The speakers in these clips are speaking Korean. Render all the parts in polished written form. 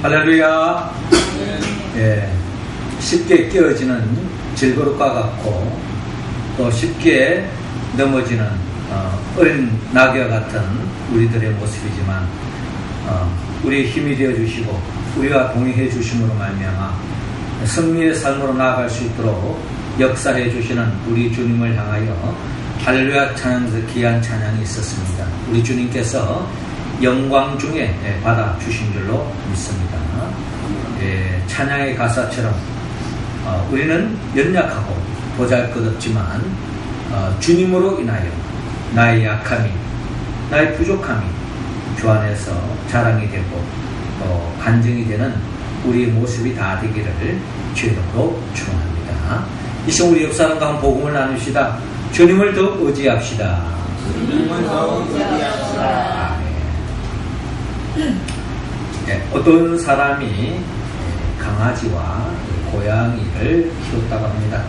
할렐루야. 예, 쉽게 깨어지는 질그릇과 같고 또 쉽게 넘어지는 어린 낙엽 같은 우리들의 모습이지만 우리의 힘이 되어 주시고 우리와 동행해 주심으로 말미암아 승리의 삶으로 나아갈 수 있도록 역사해 주시는 우리 주님을 향하여 할렐루야 찬양에서 귀한 찬양이 있었습니다. 우리 주님께서 영광 중에 받아 주신 줄로 믿습니다. 찬양의 가사처럼 우리는 연약하고 보잘것없지만 주님으로 인하여 나의 약함이, 나의 부족함이 주 안에서 자랑이 되고 또 간증이 되는 우리의 모습이 다 되기를 주님으로 축원합니다. 이 시간 우리 옆사람 가운데 복음을 나누시다. 주님을 더 의지합시다. 주님을 더 의지합시다. 어떤 사람이 강아지와 고양이를 키웠다고 합니다.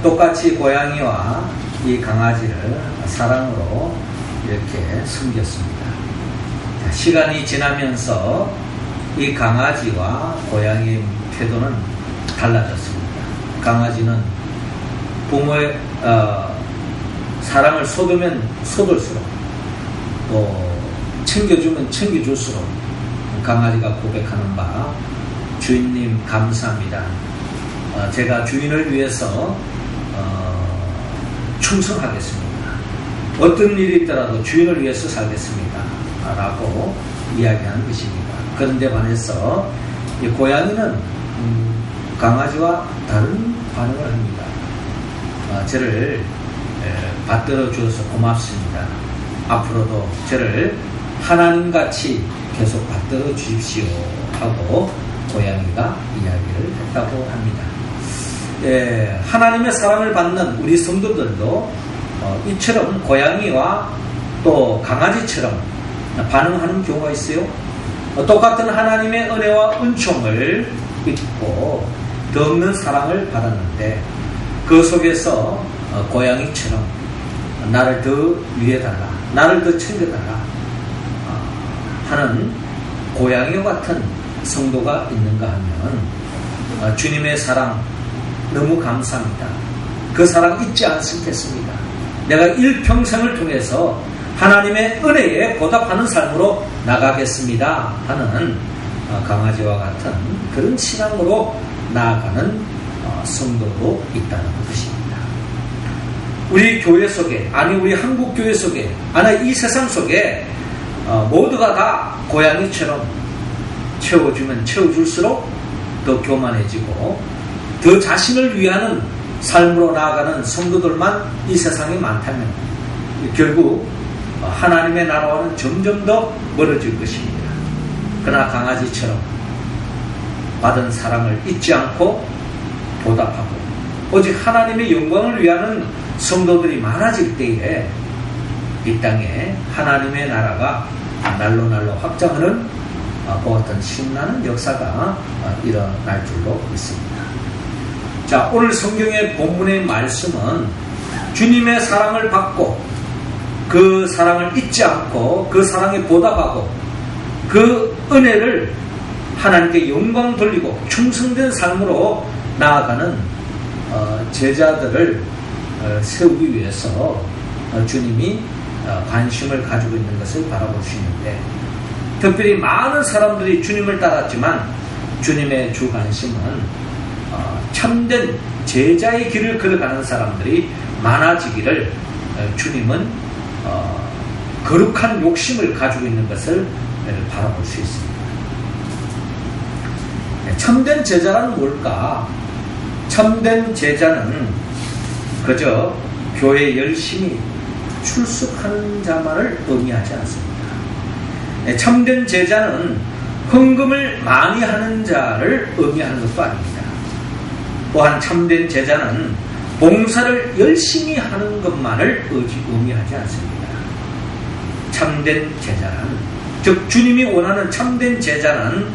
똑같이 고양이와 이 강아지를 사랑으로 이렇게 섬겼습니다. 시간이 지나면서 이 강아지와 고양이의 태도는 달라졌습니다. 강아지는 부모의 사랑을 쏟으면 쏟을수록 또 챙겨주면 챙겨줄수록 강아지가 고백하는 바 주인님 감사합니다. 제가 주인을 위해서 충성하겠습니다. 어떤 일이 있더라도 주인을 위해서 살겠습니다. 라고 이야기하는 것입니다. 그런데 반해서 이 고양이는 강아지와 다른 반응을 합니다. 저를 받들어 주어서 고맙습니다. 앞으로도 저를 하나님같이 계속 받들어 주십시오 하고 고양이가 이야기를 했다고 합니다. 하나님의 사랑을 받는 우리 성도들도 이처럼 고양이와 또 강아지처럼 반응하는 경우가 있어요. 똑같은 하나님의 은혜와 은총을 입고 더 없는 사랑을 받았는데 그 속에서 고양이처럼 나를 더 위해달라, 나를 더 챙겨달라 하는 고양이와 같은 성도가 있는가 하면 주님의 사랑 너무 감사합니다. 그 사랑 잊지 않겠습니다. 내가 일평생을 통해서 하나님의 은혜에 보답하는 삶으로 나가겠습니다 하는 강아지와 같은 그런 신앙으로 나아가는 성도도 있다는 것입니다. 우리 교회 속에, 아니 우리 한국 교회 속에, 아니 이 세상 속에 모두가 다 고양이처럼 채워주면 채워줄수록 더 교만해지고 더 자신을 위하는 삶으로 나아가는 성도들만 이 세상에 많다면 결국 하나님의 나라와는 점점 더 멀어질 것입니다. 그러나 강아지처럼 받은 사랑을 잊지 않고 보답하고 오직 하나님의 영광을 위하는 성도들이 많아질 때에 이 땅에 하나님의 나라가 날로 확장하는 그 같은 신나는 역사가 일어날 줄로 믿습니다. 자, 오늘 성경의 본문의 말씀은 주님의 사랑을 받고 그 사랑을 잊지 않고 그 사랑에 보답하고 그 은혜를 하나님께 영광 돌리고 충성된 삶으로 나아가는 제자들을 세우기 위해서 주님이 관심을 가지고 있는 것을 바라볼 수 있는데 특별히 많은 사람들이 주님을 따랐지만 주님의 주 관심은 참된 제자의 길을 걸어가는 사람들이 많아지기를 주님은 거룩한 욕심을 가지고 있는 것을 바라볼 수 있습니다. 참된 제자란 뭘까? 참된 제자는 그저 교회에 열심히 출석하는 자만을 의미하지 않습니다. 참된 제자는 헌금을 많이 하는 자를 의미하는 것도 아닙니다. 또한 참된 제자는 봉사를 열심히 하는 것만을 의미하지 않습니다. 참된 제자는, 즉 주님이 원하는 참된 제자는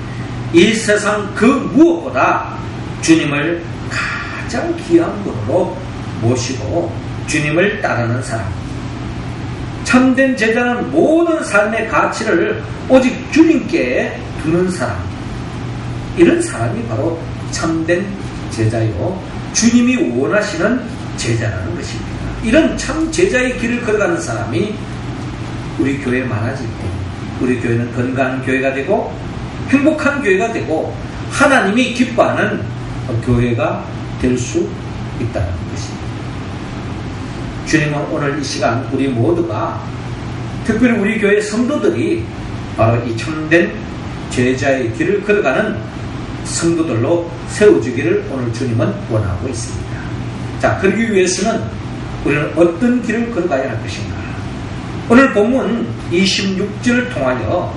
이 세상 그 무엇보다 주님을 가장 귀한 분으로 모시고 주님을 따르는 사람. 참된 제자는 모든 삶의 가치를 오직 주님께 두는 사람. 이런 사람이 바로 참된 제자요, 주님이 원하시는 제자라는 것입니다. 이런 참 제자의 길을 걸어가는 사람이 우리 교회에 많아질 때 우리 교회는 건강한 교회가 되고 행복한 교회가 되고 하나님이 기뻐하는 교회가 될 수 있다는 것입니다. 주님은 오늘 이 시간 우리 모두가, 특별히 우리 교회 성도들이 바로 이 참된 제자의 길을 걸어가는 성도들로 세워주기를 오늘 주님은 원하고 있습니다. 자, 그러기 위해서는 우리는 어떤 길을 걸어가야 할 것인가? 오늘 본문 26절을 통하여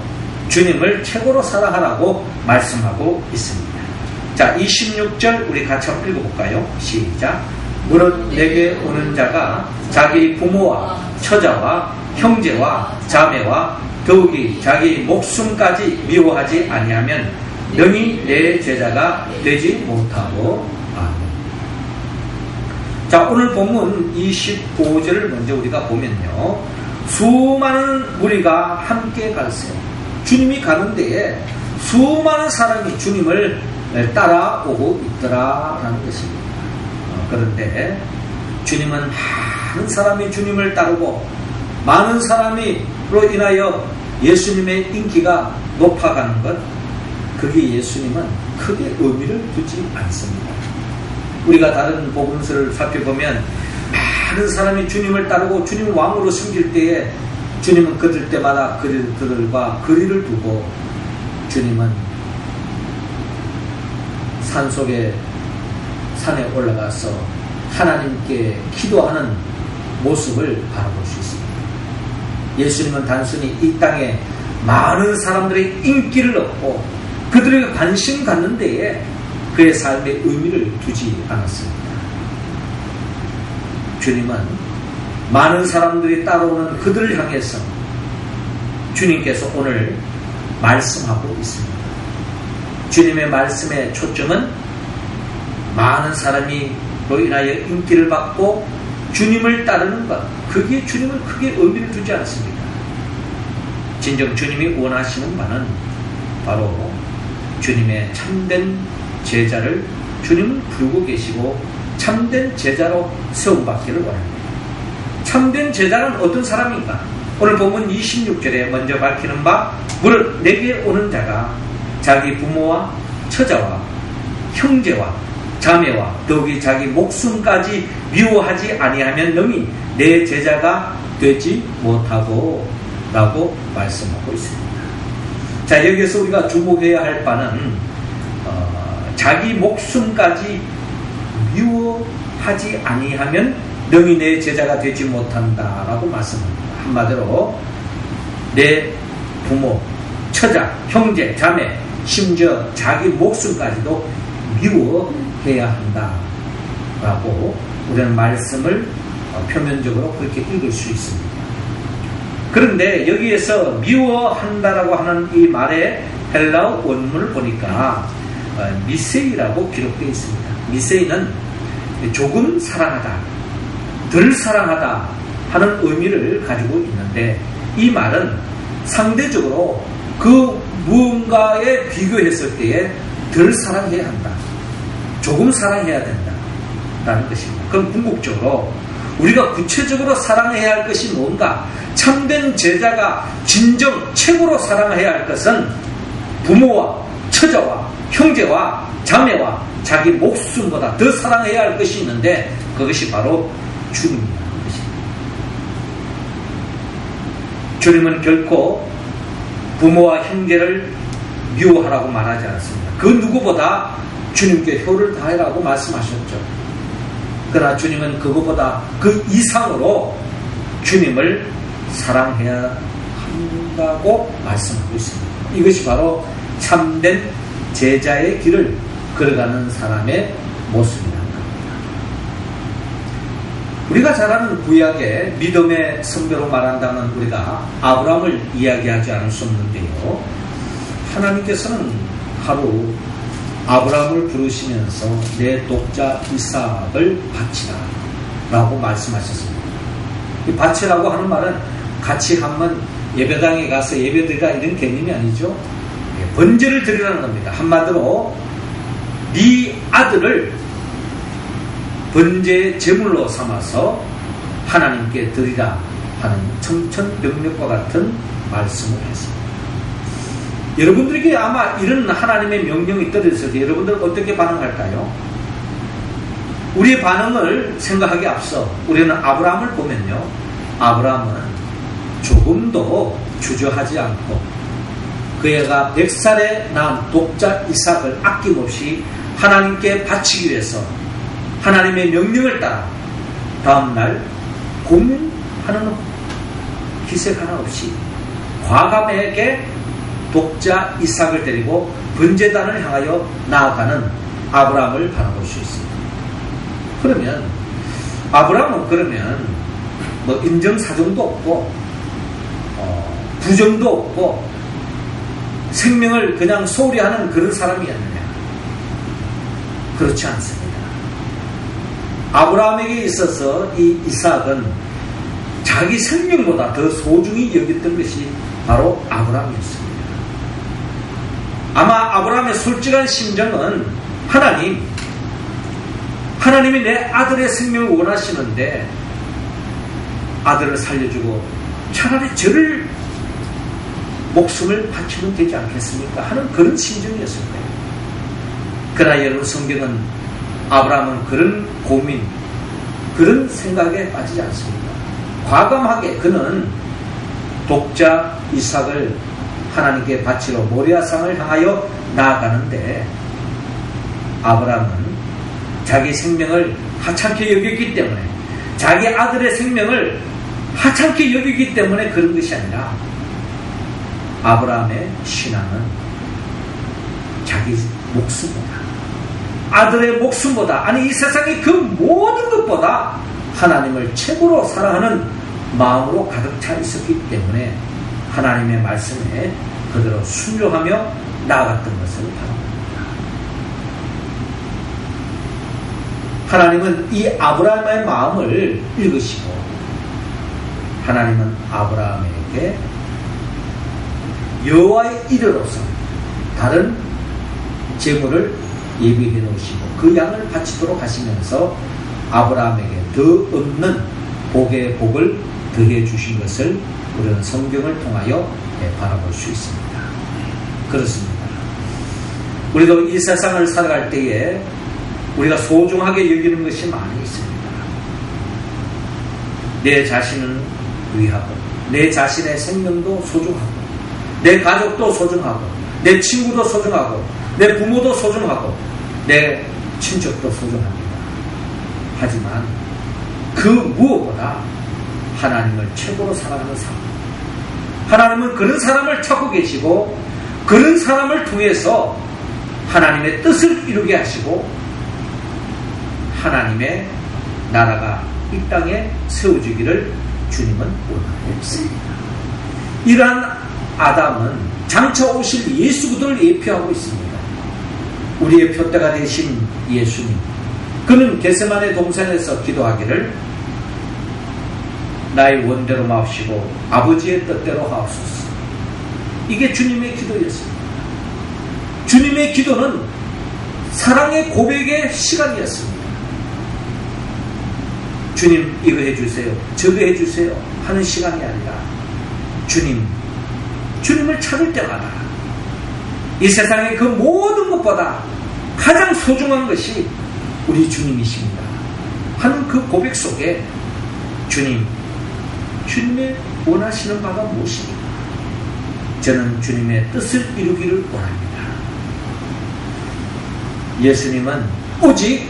주님을 최고로 사랑하라고 말씀하고 있습니다. 자, 26절 우리 같이 한번 읽어볼까요? 시작. 무릇 내게 오는 자가 자기 부모와 처자와 형제와 자매와 더욱이 자기 목숨까지 미워하지 아니하면 능히 내 제자가 되지 못하고. 아멘. 자, 오늘 본문 25절을 먼저 우리가 보면요, 수많은 무리가 함께 갈세. 주님이 가는 데에 수많은 사람이 주님을 따라오고 있더라라는 것입니다. 그런데 주님은 많은 사람이 주님을 따르고 많은 사람으로 인하여 예수님의 인기가 높아가는 것, 그게 예수님은 크게 의미를 두지 않습니다. 우리가 다른 복음서를 살펴보면 많은 사람이 주님을 따르고 주님을 왕으로 섬길 때에 주님은 그들 때마다 그들과 거리를 두고 주님은 산에 올라가서 하나님께 기도하는 모습을 바라볼 수 있습니다. 예수님은 단순히 이 땅에 많은 사람들의 인기를 얻고 그들에게 관심 갖는 데에 그의 삶의 의미를 두지 않았습니다. 주님은 많은 사람들이 따라오는 그들을 향해서 주님께서 오늘 말씀하고 있습니다. 주님의 말씀의 초점은 많은 사람이로 인하여 인기를 받고 주님을 따르는 것, 그게 주님은 크게 의미를 두지 않습니다. 진정 주님이 원하시는 바는 바로 주님의 참된 제자를 주님은 부르고 계시고 참된 제자로 세움받기를 원합니다. 참된 제자는 어떤 사람인가? 오늘 본문 26절에 먼저 밝히는 바, 무릇 내게 오는 자가 자기 부모와 처자와 형제와 자매와 더욱이 자기 목숨까지 미워하지 아니하면 능히 내 제자가 되지 못하고 라고 말씀하고 있습니다. 자, 여기서 우리가 주목해야 할 바는 자기 목숨까지 미워하지 아니하면 능히 내 제자가 되지 못한다라고 말씀합니다. 한마디로 내 부모, 처자, 형제, 자매, 심지어 자기 목숨까지도 미워해야 한다라고 우리는 말씀을 표면적으로 그렇게 읽을 수 있습니다. 그런데 여기에서 미워한다라고 하는 이 말의 헬라어 원문을 보니까 미세이라고 기록되어 있습니다. 미세이는 조금 사랑하다, 덜 사랑하다 하는 의미를 가지고 있는데, 이 말은 상대적으로 그 무언가에 비교했을 때에 덜 사랑해야 한다, 조금 사랑해야 된다 라는 것입니다. 그럼 궁극적으로 우리가 구체적으로 사랑해야 할 것이 뭔가? 참된 제자가 진정 최고로 사랑해야 할 것은 부모와 처자와 형제와 자매와 자기 목숨보다 더 사랑해야 할 것이 있는데, 그것이 바로 주님이라는 것입니다. 주님은 결코 부모와 형제를 미워하라고 말하지 않습니다. 그 누구보다 주님께 효를 다해라고 말씀하셨죠. 그러나 주님은 그것보다 그 이상으로 주님을 사랑해야 한다고 말씀하고 있습니다. 이것이 바로 참된 제자의 길을 걸어가는 사람의 모습이라는 겁니다. 우리가 잘 아는 구약의 믿음의 선배로 말한다면 우리가 아브라함을 이야기하지 않을 수 없는데요, 하나님께서는 하루 아브라함을 부르시면서 내 독자 이삭을 바치라 라고 말씀하셨습니다. 이 바치라고 하는 말은 같이 한번 예배당에 가서 예배드리라 이런 개념이 아니죠. 번제를 드리라는 겁니다. 한마디로 네 아들을 번제 제물로 삼아서 하나님께 드리라 하는 청천벽력과 같은 말씀을 했습니다. 여러분들에게 아마 이런 하나님의 명령이 떨어졌을 때 여러분들은 어떻게 반응할까요? 우리의 반응을 생각하기에 앞서 우리는 아브라함을 보면요, 아브라함은 조금도 주저하지 않고 그애가 100살에 낳은 독자 이삭을 아낌없이 하나님께 바치기 위해서 하나님의 명령을 따라 다음날 고민하는 기색 하나 없이 과감하게 독자 이삭을 데리고 번제단을 향하여 나아가는 아브라함을 바라볼 수 있습니다. 그러면 아브라함은 그러면 뭐 인정사정도 없고 부정도 없고 생명을 그냥 소홀히 하는 그런 사람이었느냐? 그렇지 않습니다. 아브라함에게 있어서 이 이삭은 자기 생명보다 더 소중히 여겼던 것이 바로 아브라함이었습니다. 아마 아브라함의 솔직한 심정은 하나님이 내 아들의 생명을 원하시는데 아들을 살려주고 차라리 저를 목숨을 바치면 되지 않겠습니까? 하는 그런 심정이었을 거예요. 그러나 여러분, 성경은 아브라함은 그런 고민, 그런 생각에 빠지지 않습니다. 과감하게 그는 독자 이삭을 하나님께 바치러 모리아산을 향하여 나아가는데 아브라함은 자기 생명을 하찮게 여겼기 때문에, 자기 아들의 생명을 하찮게 여기기 때문에 그런 것이 아니라 아브라함의 신앙은 자기 목숨보다, 아들의 목숨보다, 아니 이 세상의 그 모든 것보다 하나님을 최고로 사랑하는 마음으로 가득 차 있었기 때문에 하나님의 말씀에 그대로 순종하며 나아갔던 것을 바랍니다. 하나님은 이 아브라함의 마음을 읽으시고 하나님은 아브라함에게 여호와의 이르로서 다른 제물을 예비해 놓으시고 그 양을 바치도록 하시면서 아브라함에게 더 없는 복의 복을 더해 주신 것을 우리는 성경을 통하여 바라볼 수 있습니다. 그렇습니다. 우리도 이 세상을 살아갈 때에 우리가 소중하게 여기는 것이 많이 있습니다. 내 자신을 위하고, 내 자신의 생명도 소중하고, 내 가족도 소중하고, 내 친구도 소중하고, 내 부모도 소중하고, 내 친척도 소중합니다. 하지만 그 무엇보다 하나님을 최고로 사랑하는 사람, 하나님은 그런 사람을 찾고 계시고 그런 사람을 통해서 하나님의 뜻을 이루게 하시고 하나님의 나라가 이 땅에 세워지기를 주님은 원하고 있습니다. 이러한 아담은 장차 오실 예수 그리스도를 예표하고 있습니다. 우리의 표대가 되신 예수님, 그는 겟세마네 동산에서 기도하기를 나의 원대로 마옵시고 아버지의 뜻대로 하옵소서. 이게 주님의 기도였습니다. 주님의 기도는 사랑의 고백의 시간이었습니다. 주님 이거 해주세요, 저거 해주세요 하는 시간이 아니라 주님을 찾을 때마다 이 세상의 그 모든 것보다 가장 소중한 것이 우리 주님이십니다 하는 그 고백 속에 주님의 원하시는 바가 무엇입니까? 저는 주님의 뜻을 이루기를 원합니다. 예수님은 오직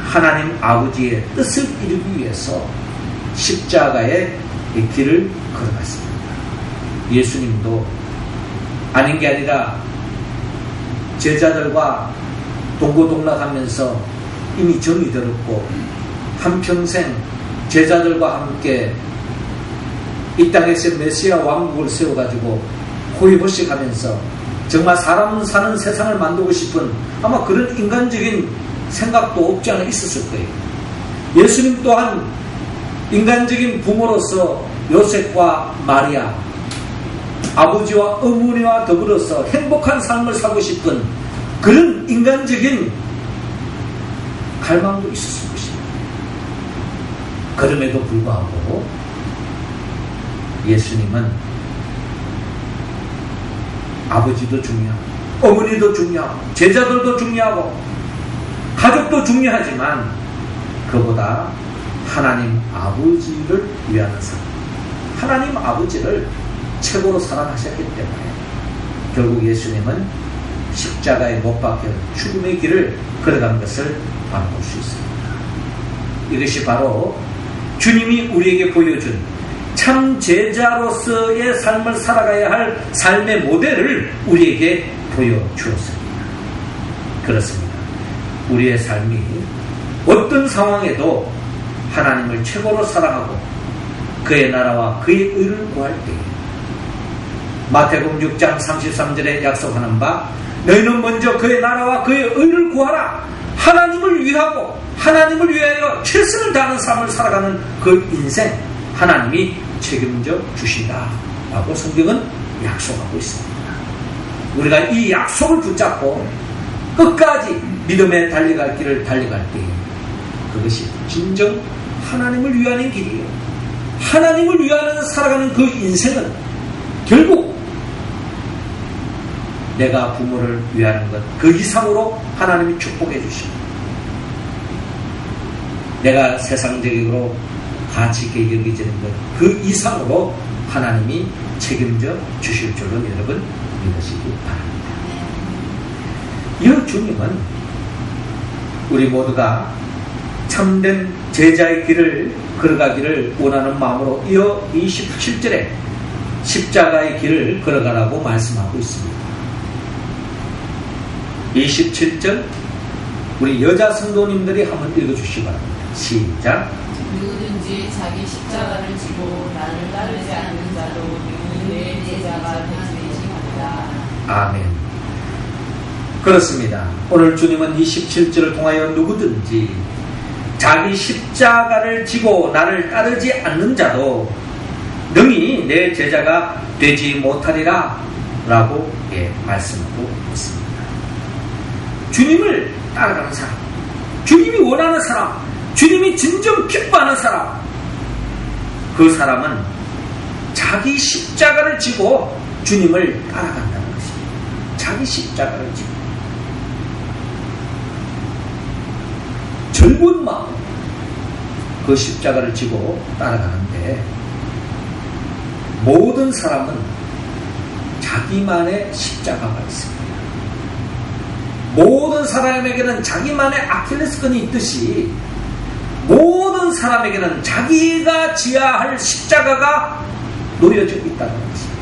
하나님 아버지의 뜻을 이루기 위해서 십자가의 길을 걸어갔습니다. 예수님도 아닌 게 아니라 제자들과 동고동락하면서 이미 정이 들었고 한평생 제자들과 함께 이 땅에서 메시아 왕국을 세워가지고 호의호식하면서 정말 사람 사는 세상을 만들고 싶은 아마 그런 인간적인 생각도 없지 않아 있었을 거예요. 예수님 또한 인간적인 부모로서 요셉과 마리아 아버지와 어머니와 더불어서 행복한 삶을 살고 싶은 그런 인간적인 갈망도 있었을 것입니다. 그럼에도 불구하고 예수님은 아버지도 중요하고 어머니도 중요하고 제자들도 중요하고 가족도 중요하지만 그보다 하나님 아버지를 위하는 사람, 하나님 아버지를 최고로 사랑하셨기 때문에 결국 예수님은 십자가에 못 박혀 죽음의 길을 걸어간 것을 바라볼 수 있습니다. 이것이 바로 주님이 우리에게 보여준 참 제자로서의 삶을 살아가야 할 삶의 모델을 우리에게 보여주었습니다. 그렇습니다. 우리의 삶이 어떤 상황에도 하나님을 최고로 사랑하고 그의 나라와 그의 의를 구할 때에 마태복음 6장 33절에 약속하는 바 너희는 먼저 그의 나라와 그의 의를 구하라. 하나님을 위하고 하나님을 위하여 최선을 다하는 삶을 살아가는 그 인생 하나님이 책임져 주신다 라고 성경은 약속하고 있습니다. 우리가 이 약속을 붙잡고 끝까지 믿음에 달려갈 길을 달려갈 때 그것이 진정 하나님을 위하는 길이에요. 하나님을 위하는 살아가는 그 인생은 결국 내가 부모를 위하는 것 그 이상으로 하나님이 축복해 주십니다. 내가 세상적으로 가치 있게 여기지는 것 그 이상으로 하나님이 책임져 주실 줄로 여러분 믿으시기 바랍니다. 이 주님은 우리 모두가 참된 제자의 길을 걸어가기를 원하는 마음으로 이어 27절에 십자가의 길을 걸어가라고 말씀하고 있습니다. 27절 우리 여자 성도님들이 한번 읽어주시기 바랍니다. 시작. 누구든지 자기 십자가를 지고 나를 따르지 않는 자도 내 제자가 되지 못한다. 아멘. 그렇습니다. 오늘 주님은 27절을 통하여 누구든지 자기 십자가를 지고 나를 따르지 않는 자도 능히 내 제자가 되지 못하리라 라고 말씀하고 있습니다. 주님을 따라가는 사람, 주님이 원하는 사람, 주님이 진정 기뻐하는 사람, 그 사람은 자기 십자가를 지고 주님을 따라간다는 것입니다. 자기 십자가를 지고 즐거운 마음 그 십자가를 지고 따라가는데 모든 사람은 자기만의 십자가가 있습니다. 모든 사람에게는 자기만의 아킬레스건이 있듯이 모든 사람에게는 자기가 지어야 할 십자가가 놓여져 있다는 것입니다.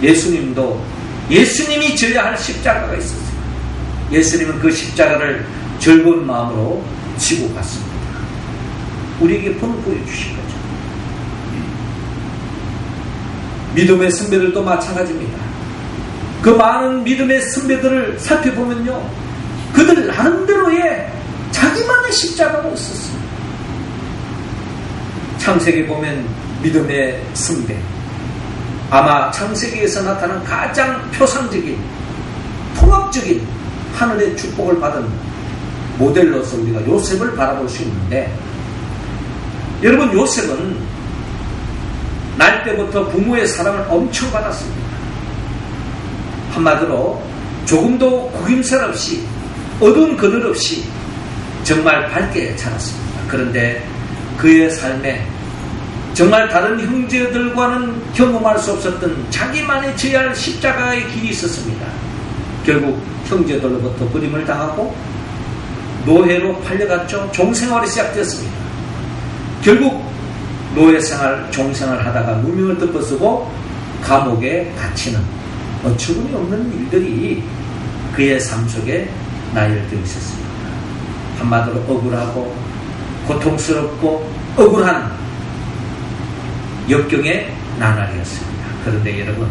예수님도 예수님이 져야 할 십자가가 있었어요. 예수님은 그 십자가를 즐거운 마음으로 지고 갔습니다. 우리에게 보여주신 거죠. 믿음의 선배들도 마찬가지입니다. 그 많은 믿음의 선배들을 살펴보면요, 그들 나름대로의 자기만의 십자가가 있었습니다. 창세기 보면 믿음의 선배, 아마 창세기에서 나타난 가장 표상적인 통합적인 하늘의 축복을 받은 모델로서 우리가 요셉을 바라볼 수 있는데, 여러분, 요셉은 날 때부터 부모의 사랑을 엄청 받았습니다. 한마디로 조금도 구김살 없이 어두운 그늘 없이 정말 밝게 자랐습니다. 그런데 그의 삶에 정말 다른 형제들과는 경험할 수 없었던 자기만의 져야 할 십자가의 길이 있었습니다. 결국 형제들로부터 버림을 당하고 노예로 팔려갔죠. 종생활이 시작되었습니다. 결국 노예생활, 종생활을 하다가 무명을 덮어쓰고 감옥에 갇히는 어처구니 없는 일들이 그의 삶 속에 나열되어 있었습니다. 한마디로 억울하고 고통스럽고 억울한 역경의 나날이었습니다. 그런데 여러분,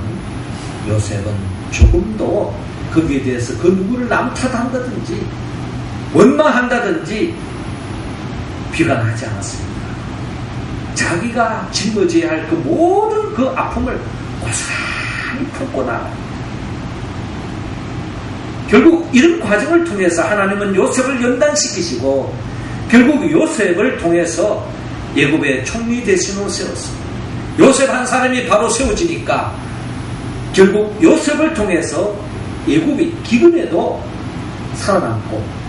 요셉은 조금도 거기에 대해서 그 누구를 남탓한다든지 원망한다든지 비관하지 않았습니다. 자기가 짊어져야 할 그 모든 그 아픔을 고스란히 품고 나가요. 결국 이런 과정을 통해서 하나님은 요셉을 연단시키시고 결국 요셉을 통해서 애굽의 총리 대신으로 세웠습니다. 요셉 한 사람이 바로 세워지니까 결국 요셉을 통해서 애굽이 기근에도 살아남고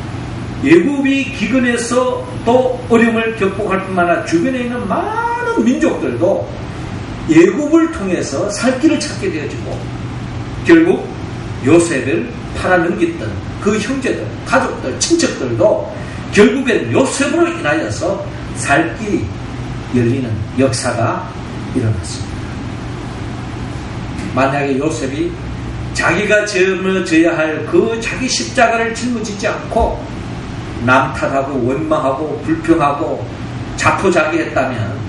애굽이 기근에서 또 어려움을 극복할 뿐만 아니라 주변에 있는 많은 민족들도 애굽을 통해서 살 길을 찾게 되어지고 결국 요셉을 팔아넘겼던 그 형제들, 가족들, 친척들도 결국엔 요셉으로 인하여서 살 길이 열리는 역사가 일어났습니다. 만약에 요셉이 자기가 짊어져야 할 그 자기 십자가를 짊어지지 않고 남 탓하고 원망하고 불평하고 자포자기했다면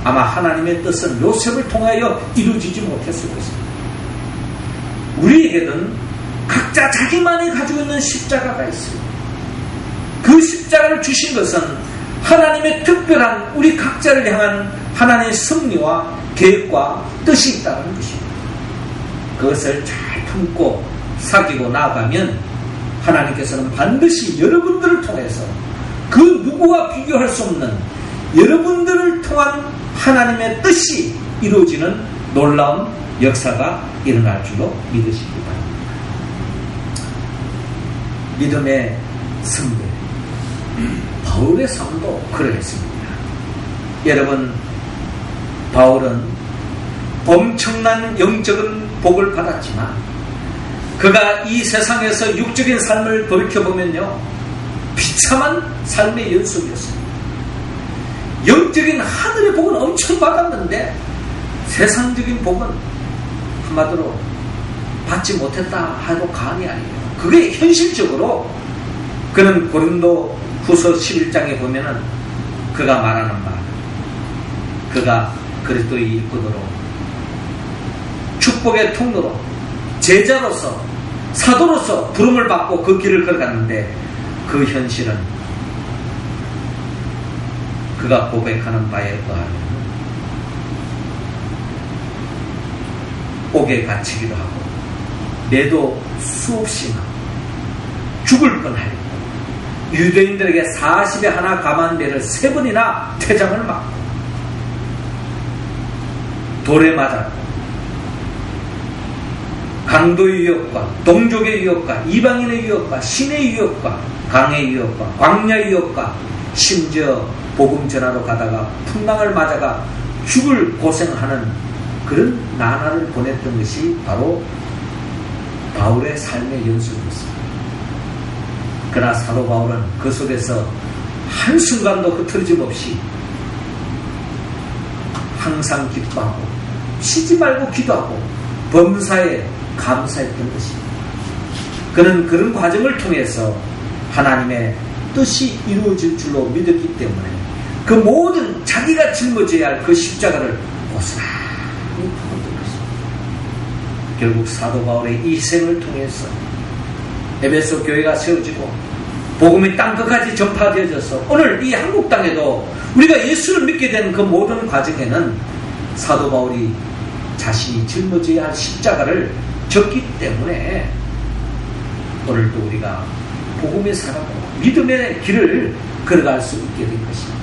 아마 하나님의 뜻은 요셉을 통하여 이루어지지 못했을 것입니다. 우리에게는 각자 자기만이 가지고 있는 십자가가 있습니다. 그 십자가를 주신 것은 하나님의 특별한 우리 각자를 향한 하나님의 섭리와 계획과 뜻이 있다는 것입니다. 그것을 잘 품고 사귀고 나아가면 하나님께서는 반드시 여러분들을 통해서 그 누구와 비교할 수 없는 여러분들을 통한 하나님의 뜻이 이루어지는 놀라운 역사가 일어날 줄로 믿으시기 바랍니다. 믿음의 승배 바울의 삶도 그러했습니다. 여러분, 바울은 엄청난 영적인 복을 받았지만 그가 이 세상에서 육적인 삶을 돌이켜보면요 비참한 삶의 연속이었습니다. 영적인 하늘의 복은 엄청 받았는데 세상적인 복은 한마디로 받지 못했다 해도 과언이 아니에요. 그게 현실적으로 그는 고린도 후서 11장에 보면은 그가 말하는 말, 그가 그리스도의 일꾼으로 축복의 통로로 제자로서 사도로서 부름을 받고 그 길을 걸어갔는데 그 현실은 그가 고백하는 바에 의하면 옥에 갇히기도 하고 매도 수없이 죽을 뻔하였고 유대인들에게 40에 하나 감한대를 3번이나 퇴장을 맞고 돌에 맞았고 강도의 위협과 동족의 위협과 이방인의 위협과 신의 위협과 강의 위협과 광야의 위협과 심지어 복음 전하러 가다가 풍랑을 맞아가 죽을 고생하는 그런 나날을 보냈던 것이 바로 바울의 삶의 연속이었습니다. 그러나 사도 바울은 그 속에서 한순간도 흐트러짐 없이 항상 기뻐하고 쉬지 말고 기도하고 범사에 감사했던 것입니다. 그는 그런 과정을 통해서 하나님의 뜻이 이루어질 줄로 믿었기 때문에 그 모든 자기가 짊어져야 할 그 십자가를 고스란히 품었던 것입니다. 결국 사도 바울의 이 희생을 통해서 에베소 교회가 세워지고 복음이 땅끝까지 전파되어져서 오늘 이 한국 땅에도 우리가 예수를 믿게 된 그 모든 과정에는 사도 바울이 자신이 짊어져야 할 십자가를 졌기 때문에 오늘도 우리가 복음의 사람으로 믿음의 길을 걸어갈 수 있게 된 것입니다.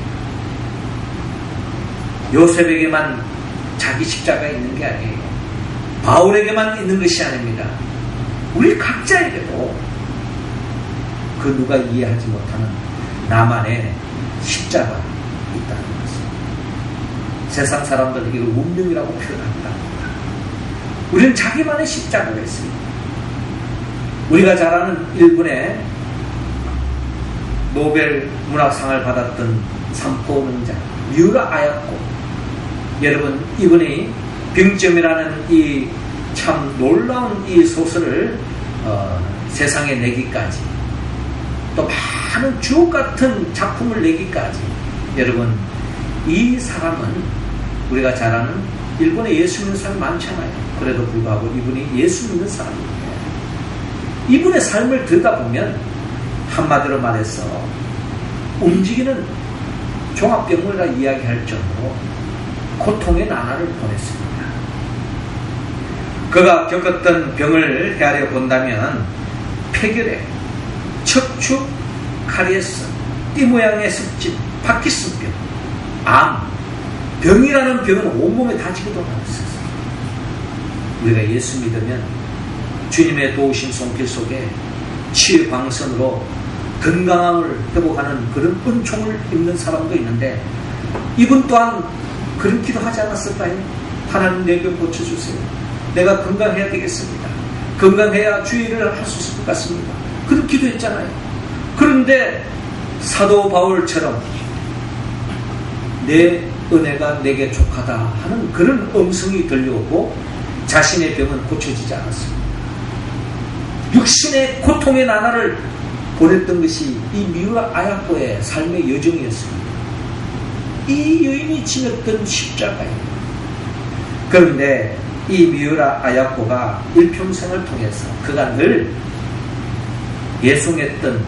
요셉에게만 자기 십자가 있는 게 아니에요. 바울에게만 있는 것이 아닙니다. 우리 각자에게도 그 누가 이해하지 못하는 나만의 십자가 있다는 것입니다. 세상 사람들에게 운명이라고 표현합니다. 우리는 자기만의 십자가가 있습니다. 우리가 잘 아는 일본의 노벨 문학상을 받았던 산포능자 미우라 아야코, 여러분 이분이 병점이라는 이 참 놀라운 이 소설을 세상에 내기까지 또 많은 주옥 같은 작품을 내기까지, 여러분 이 사람은 우리가 잘 아는 일본에 예수 믿는 사람이 많잖아요. 그래도 불구하고 이분이 예수 믿는 사람입니다. 이분의 삶을 들여다보면 한마디로 말해서 움직이는 종합병원이라 이야기할 정도로 고통의 나날을 보냈습니다. 그가 겪었던 병을 헤아려 본다면 폐결핵, 척추 카리에스, 띠 모양의 습진, 파킨슨병, 암, 병이라는 병은 온몸에 다 지고도 않았어요. 우리가 예수 믿으면 주님의 도우심 손길 속에 치유 방선으로 건강함을 회복하는 그런 은총을 입는 사람도 있는데, 이분 또한 그런 기도하지 않았을까요? 하나님 내 병 고쳐주세요. 내가 건강해야 되겠습니다. 건강해야 주의를 할 수 있을 것 같습니다. 그런 기도했잖아요. 그런데 사도 바울처럼 내 은혜가 내게 족하다 하는 그런 음성이 들려오고 자신의 병은 고쳐지지 않았습니다. 육신의 고통의 나날을 보냈던 것이 이 미우라 아야코의 삶의 여정이었습니다. 이 여인이 지녔던 십자가예요. 그런데 이 미우라 아야코가 일평생을 통해서 그가 늘 예송했던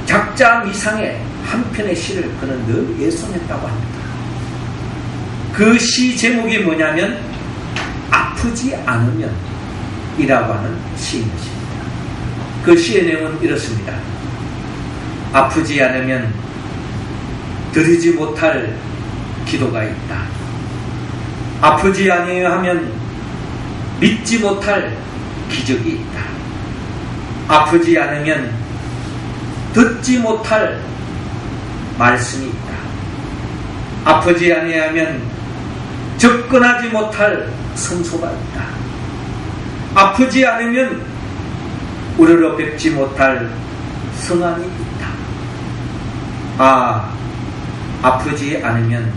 작자 미상의 한 편의 시를 그는 늘 예송했다고 합니다. 그 시 제목이 뭐냐면 아프지 않으면 이라고 하는 시인 것입니다. 그 시의 내용은 이렇습니다. 아프지 않으면 드리지 못할 기도가 있다. 아프지 아니하면 믿지 못할 기적이 있다. 아프지 않으면 듣지 못할 말씀이 있다. 아프지 아니하면 접근하지 못할 성소가 있다. 아프지 않으면 우러러 뵙지 못할 성안이 있다. 아프지 않으면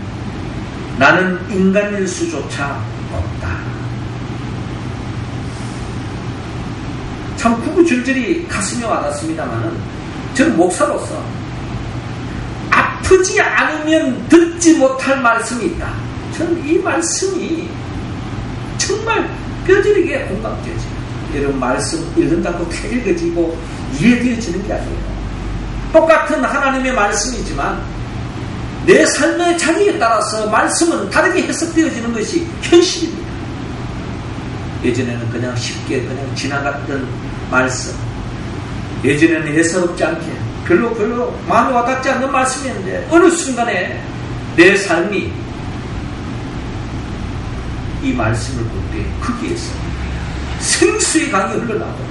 나는 인간일 수조차 없다. 참 구구절절이 가슴에 와닿습니다만은 저는 목사로서 아프지 않으면 듣지 못할 말씀이 있다. 저는 이 말씀이 정말 뼈저리게 공감되어져요. 여러분, 말씀 읽는다고 다 읽어지고 이해되어지는 게 아니에요. 똑같은 하나님의 말씀이지만 내 삶의 자리에 따라서 말씀은 다르게 해석되어지는 것이 현실입니다. 예전에는 그냥 쉽게 그냥 지나갔던 말씀, 예전에는 예사롭지 않게 별로 마음에 와닿지 않는 말씀이었는데 어느 순간에 내 삶이 이 말씀을 볼 때 거기에서 생수의 강이 흘러나오고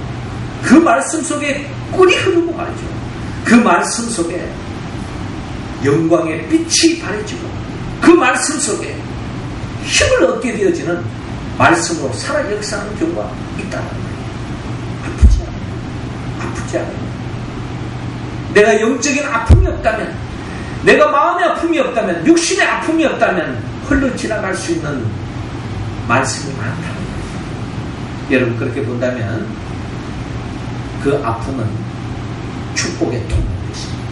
그 말씀 속에 꿀이 흐르고 말이죠. 그 말씀 속에 영광의 빛이 발해지고 그 말씀 속에 힘을 얻게 되어지는 말씀으로 살아 역사하는 경우가 있다는 거예요. 아프지 않아요. 내가 영적인 아픔이 없다면, 내가 마음의 아픔이 없다면, 육신의 아픔이 없다면 흘러 지나갈 수 있는 말씀이 많다는 거예요. 여러분, 그렇게 본다면 그 아픔은 축복의 통로인 것입니다.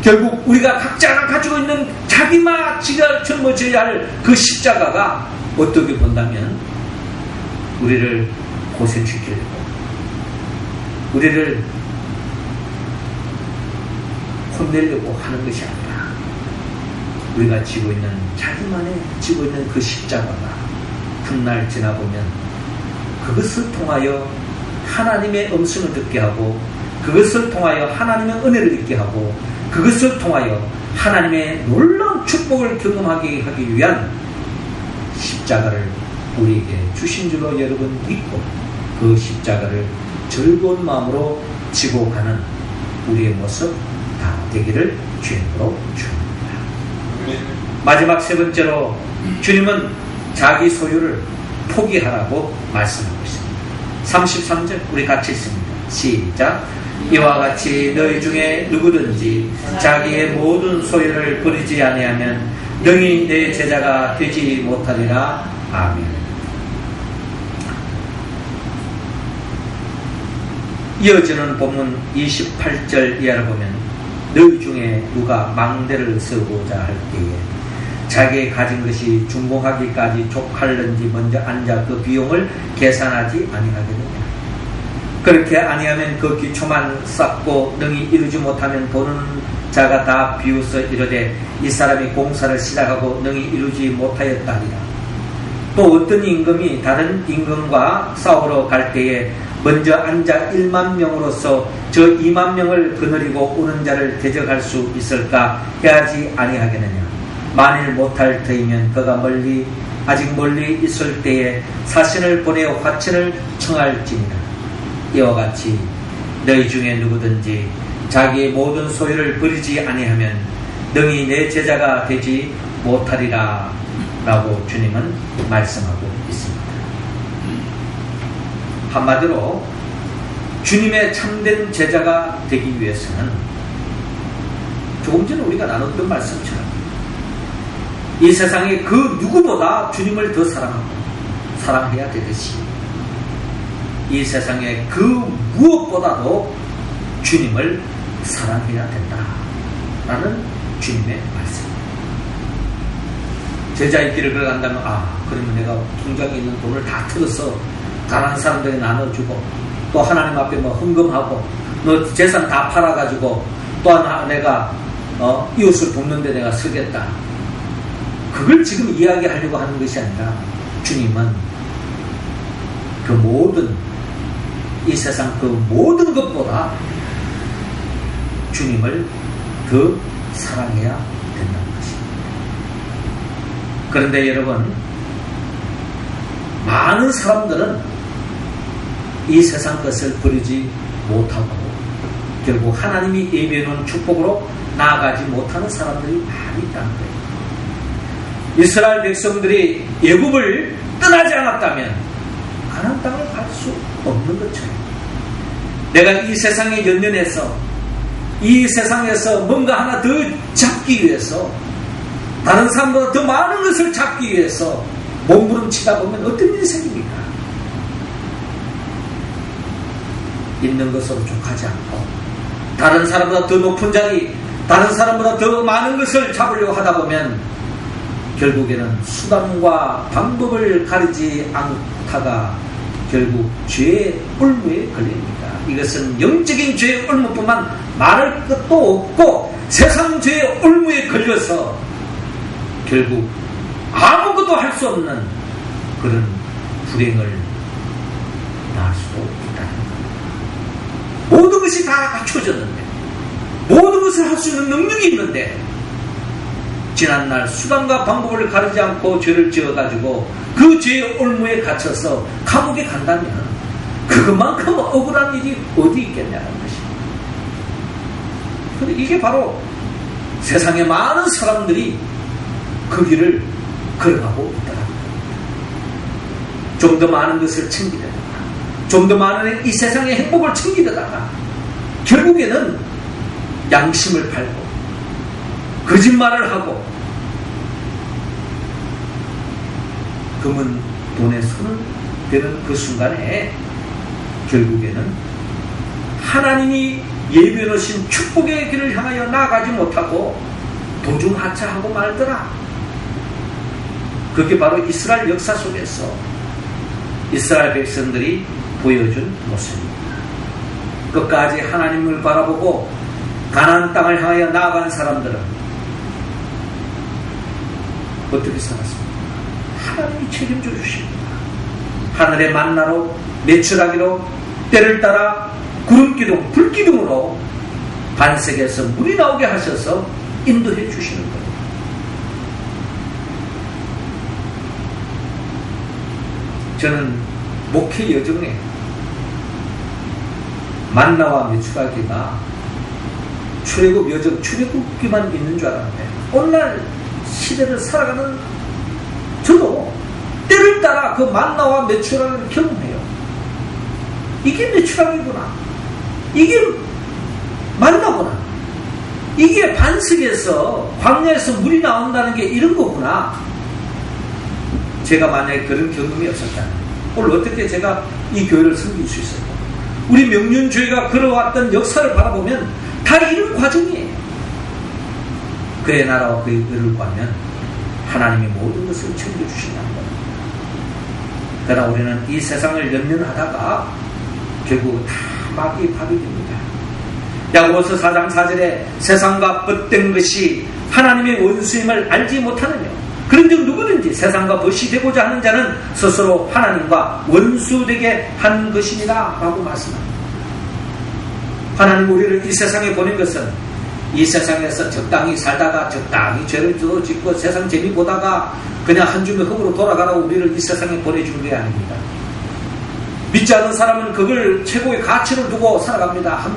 결국 우리가 각자가 가지고 있는 자기가 짊어져야 할 그 십자가가 어떻게 본다면 우리를 고생시키려고, 우리를 혼내려고 하는 것이 아니라 우리가 지고 있는, 자기만의 지고 있는 그 십자가가 훗날 지나보면 그것을 통하여 하나님의 음성을 듣게 하고, 그것을 통하여 하나님의 은혜를 잊게 하고, 그것을 통하여 하나님의 놀라운 축복을 경험하게 하기 위한 십자가를 우리에게 주신 줄로 여러분 믿고, 그 십자가를 즐거운 마음으로 지고 가는 우리의 모습 다 되기를 주님으로 축원합니다. 마지막 세 번째로 주님은 자기 소유를 포기하라고 말씀하고 있습니다. 33절 우리 같이 읽습니다. 시작. 이와 같이 너희 중에 누구든지 자기의 모든 소유를 버리지 아니하면 능히 내 제자가 되지 못하리라. 아멘. 이어지는 본문 28절 이하를 보면 너희 중에 누가 망대를 세우고자 할 때에 자기의 가진 것이 중공하기까지 족할는지 먼저 앉아 그 비용을 계산하지 아니하겠느냐. 그렇게 아니하면 그 기초만 쌓고 능히 이루지 못하면 돈은 자가 다 비웃어 이르되 이 사람이 공사를 시작하고 능히 이루지 못하였다니라. 또 어떤 임금이 다른 임금과 싸우러 갈 때에 먼저 앉아 1만 명으로서 저 2만 명을 거느리고 오는 자를 대적할 수 있을까 해야지 아니하겠느냐. 만일 못할 터이면 그가 아직 멀리 있을 때에 사신을 보내어 화친을 청할지니라. 이와 같이 너희 중에 누구든지 자기의 모든 소유를 버리지 아니하면 능히 내 제자가 되지 못하리라 라고 주님은 말씀하고 있습니다. 한마디로 주님의 참된 제자가 되기 위해서는 조금 전에 우리가 나눴던 말씀처럼 이 세상에 그 누구보다 주님을 더 사랑해야 되듯이 이 세상에 그 무엇보다도 주님을 사랑해야 된다라는 주님의 말씀입니다. 제자의 길을 걸어간다면 그러면 내가 통장에 있는 돈을 다 털어서 가난한 사람들에게 나눠주고 또 하나님 앞에 헌금하고 너 재산 다 팔아가지고 또 하나 내가 이웃을 돕는데 내가 쓰겠다. 그걸 지금 이야기하려고 하는 것이 아니라 주님은 그 모든 이 세상 그 모든 것보다 주님을 더 사랑해야 된다는 것입니다. 그런데 여러분, 많은 사람들은 이 세상 것을 버리지 못하고 결국 하나님이 예비해놓은 축복으로 나아가지 못하는 사람들이 많이 있다는 거예요. 이스라엘 백성들이 애굽을 떠나지 않았다면 가나안 땅을 갈 수 없는 것처럼 내가 이 세상에 연연해서 이 세상에서 뭔가 하나 더 잡기 위해서 다른 사람보다 더 많은 것을 잡기 위해서 몸부림치다 보면 어떤 일이 생깁니까? 있는 것으로 족하지 않고 다른 사람보다 더 높은 자리, 다른 사람보다 더 많은 것을 잡으려고 하다 보면 결국에는 수단과 방법을 가리지 않다가 결국 죄의 올무에 걸립니다. 이것은 영적인 죄의 올무뿐만 말할 것도 없고 세상 죄의 올무에 걸려서 결국 아무것도 할 수 없는 그런 불행을 낳을 수도 있다는 겁니다. 모든 것이 다 갖춰졌는데 모든 것을 할 수 있는 능력이 있는데 지난날 수단과 방법을 가리지 않고 죄를 지어가지고 그 죄의 올무에 갇혀서 감옥에 간다면 그것만큼 억울한 일이 어디 있겠냐는 것입니다. 그런데 이게 바로 세상에 많은 사람들이 그 길을 걸어가고 있더라고요. 좀 더 많은 것을 챙기려다가 좀 더 많은 이 세상의 행복을 챙기려다가 결국에는 양심을 팔고 거짓말을 하고 금은 돈에 손을 대는 그 순간에 결국에는 하나님이 예비해 놓으신 축복의 길을 향하여 나아가지 못하고 도중하차하고 말더라. 그게 바로 이스라엘 역사 속에서 이스라엘 백성들이 보여준 모습입니다. 끝까지 하나님을 바라보고 가나안 땅을 향하여 나아간 사람들은 어떻게 살았습니까? 하나님이 책임져 주십니다. 하늘의 만나로 매출하기로 때를 따라 구름기둥, 불기둥으로 반석에서 물이 나오게 하셔서 인도해 주시는 겁니다. 저는 목회 여정에 만나와 매출하기가 출애굽 여정, 출애굽기만 있는 줄 알았는데 오늘날 시대를 살아가는 저도 때를 따라 그 만나와 매출하기를 경험해요. 이게 매출하기구나. 이게 만나구나. 이게 반석에서 광야에서 물이 나온다는 게 이런 거구나. 제가 만약에 그런 경험이 없었다면 오늘 어떻게 제가 이 교회를 섬길 수 있을까? 우리 명륜교회가 걸어왔던 역사를 바라보면 다 이런 과정이에요. 그의 나라와 그의 의를 구하면 하나님이 모든 것을 챙겨주신다는 겁니다. 그러나 우리는 이 세상을 연연하다가 결국 다 마귀의 밥이 됩니다. 야고보서 4장 4절에 세상과 벗된 것이 하나님의 원수임을 알지 못하느냐. 그런즉 누구든지 세상과 벗이 되고자 하는 자는 스스로 하나님과 원수되게 한 것이니라 라고 말씀합니다. 하나님 우리를 이 세상에 보낸 것은 이 세상에서 적당히 살다가 적당히 죄를 짓고 세상 재미 보다가 그냥 한 줌의 흙으로 돌아가라고 우리를 이 세상에 보내준 게 아닙니다. 믿지 않는 사람은 그걸 최고의 가치를 두고 살아갑니다. 한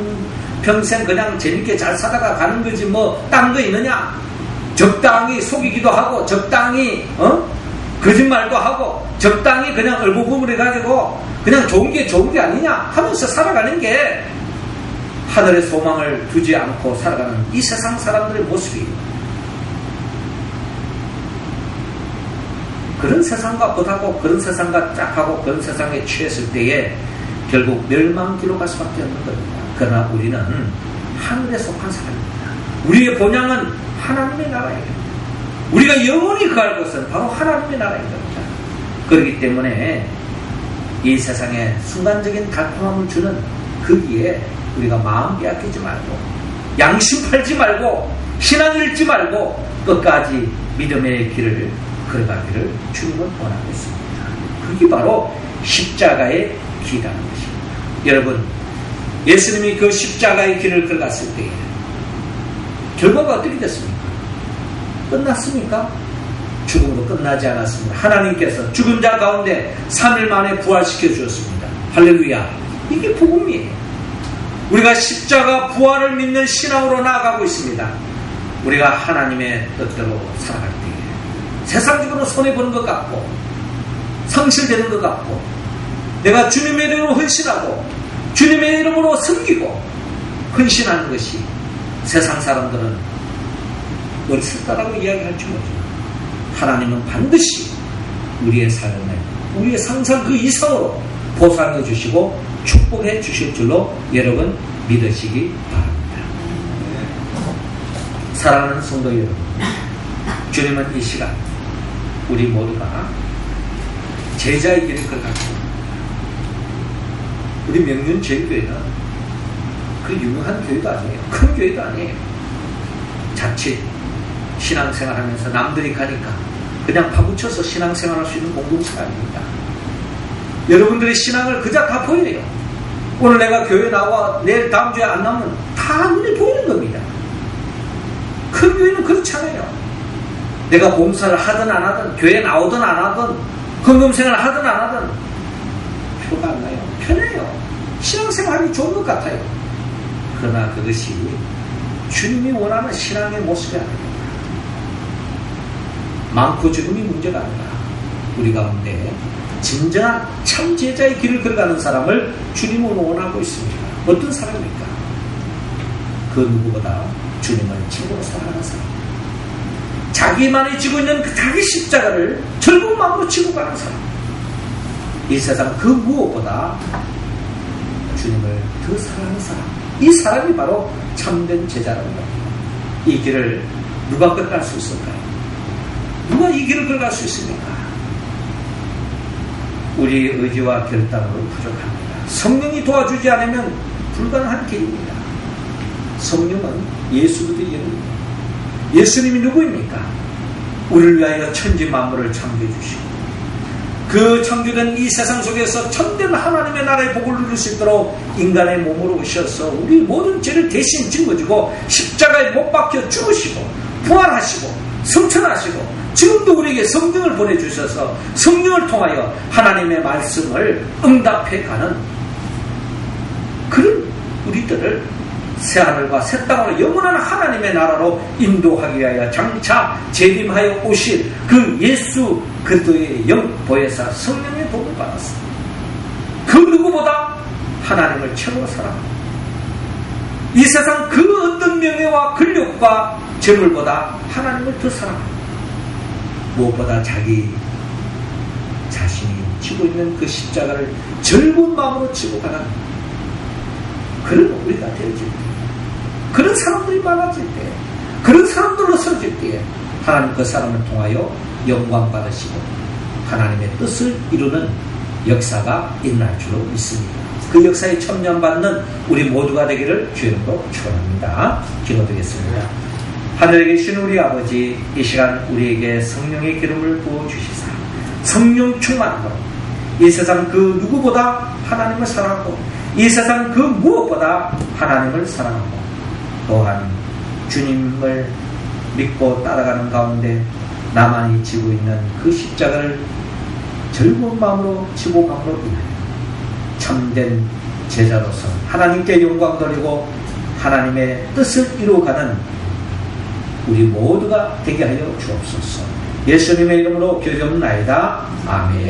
평생 그냥 재밌게 잘 살다가 가는 거지 뭐 딴 거 있느냐. 적당히 속이기도 하고 적당히 거짓말도 하고 적당히 그냥 얼버무려 가지고 그냥 좋은 게 아니냐 하면서 살아가는 게 하늘의 소망을 두지 않고 살아가는 이 세상 사람들의 모습이에요. 그런 세상과 벗하고 그런 세상과 짝하고 그런 세상에 취했을 때에 결국 멸망기로 갈 수밖에 없는 겁니다. 그러나 우리는 하늘에 속한 사람입니다. 우리의 본향은 하나님의 나라예요. 우리가 영원히 갈 곳은 바로 하나님의 나라인 겁니다. 그렇기 때문에 이 세상에 순간적인 달콤함을 주는 거기에 우리가 마음 빼앗기지 말고 양심 팔지 말고 신앙 잃지 말고 끝까지 믿음의 길을 걸어가기를 주님은 원하고 있습니다. 그게 바로 십자가의 길이라는 것입니다. 여러분, 예수님이 그 십자가의 길을 걸어갔을 때 결과가 어떻게 됐습니까? 끝났습니까? 죽음으로 끝나지 않았습니다. 하나님께서 죽은 자 가운데 3일 만에 부활시켜 주었습니다. 할렐루야. 이게 복음이에요. 우리가 십자가 부활을 믿는 신앙으로 나아가고 있습니다. 우리가 하나님의 뜻대로 살아갈 때 세상적으로 손해보는 것 같고 상실되는 것 같고 내가 주님의 이름으로 헌신하고 주님의 이름으로 섬기고 헌신하는 것이 세상 사람들은 어리석다라고 이야기할지 모르지만 하나님은 반드시 우리의 삶에 우리의 상상 그 이상으로 보상해 주시고 축복해 주실 줄로 여러분 믿으시기 바랍니다. 사랑하는 성도 여러분, 주님은 이 시간 우리 모두가 제자의 길을 걸어가고 우리 명륜제일교회는 그 유명한 교회도 아니에요. 큰 교회도 아니에요. 자칫 신앙생활하면서 남들이 가니까 그냥 파묻혀서 신앙생활할 수 있는 공동체가 아닙니다. 여러분들의 신앙을 그저 다 보여요. 오늘 내가 교회 나와 내일 다음 주에 안 나오면 다 눈에 보이는 겁니다. 큰 교회는 그렇지 않아요. 내가 봉사를 하든 안 하든 교회 나오든 안 하든 헌금생활을 하든 안 하든 표가 안 나요. 편해요. 신앙생활이 좋은 것 같아요. 그러나 그것이 주님이 원하는 신앙의 모습이 아닙니다. 많고 적음이 문제가 아니라 우리 가운데 진정한 참 제자의 길을 걸어가는 사람을 주님은 원하고 있습니다. 어떤 사람입니까? 그 누구보다 주님을 최고로 사랑하는 사람, 자기만이 지고 있는 그 자기 십자가를 즐거운 마음으로 지고 가는 사람, 이 세상 그 무엇보다 주님을 더 사랑하는 사람, 이 사람이 바로 참된 제자라는 겁니다. 이 길을 누가 걸어갈 수 있을까요? 누가 이 길을 걸어갈 수 있습니까? 우리의 의지와 결단으로 부족합니다. 성령이 도와주지 않으면 불가능한 길입니다. 성령은 예수 그리스도의 영입니다. 예수님이 누구입니까? 우리를 위하여 천지 만물을 창조해 주시고 그 창조된 이 세상 속에서 참된 하나님의 나라의 복을 누릴 수 있도록 인간의 몸으로 오셔서 우리 모든 죄를 대신 짊어지고 십자가에 못 박혀 죽으시고 부활하시고 성천하시고 지금도 우리에게 성령을 보내주셔서 성령을 통하여 하나님의 말씀을 응답해가는 그런 우리들을 새하늘과 새 땅으로 영원한 하나님의 나라로 인도하기 위하여 장차 재림하여 오실 그 예수 그리스도의 영 보혜사 성령의 복을 받았습니다. 그 누구보다 하나님을 최고로 사랑합니다. 이 세상 그 어떤 명예와 권력과 재물보다 하나님을 더 사랑합니다. 무엇보다 자기 자신이 지고 있는 그 십자가를 즐거운 마음으로 지고 가는 그런 우리가 되어질 때, 그런 사람들이 많아질 때, 그런 사람들로 서질 때 하나님 그 사람을 통하여 영광 받으시고 하나님의 뜻을 이루는 역사가 일어날 줄로 믿습니다. 그 역사에 참여받는 우리 모두가 되기를 주님으로 축원합니다. 기도드리겠습니다. 하늘에 계신 우리 아버지, 이 시간 우리에게 성령의 기름을 부어주시사 성령 충만으로 이 세상 그 누구보다 하나님을 사랑하고 이 세상 그 무엇보다 하나님을 사랑하고 또한 주님을 믿고 따라가는 가운데 나만이 지고 있는 그 십자가를 즐거운 마음으로 지고 감으로 인하여 참된 제자로서 하나님께 영광 돌리고 하나님의 뜻을 이루어가는 우리 모두가 되게 하여 주옵소서. 예수님의 이름으로 기도하옵나이다. 아멘.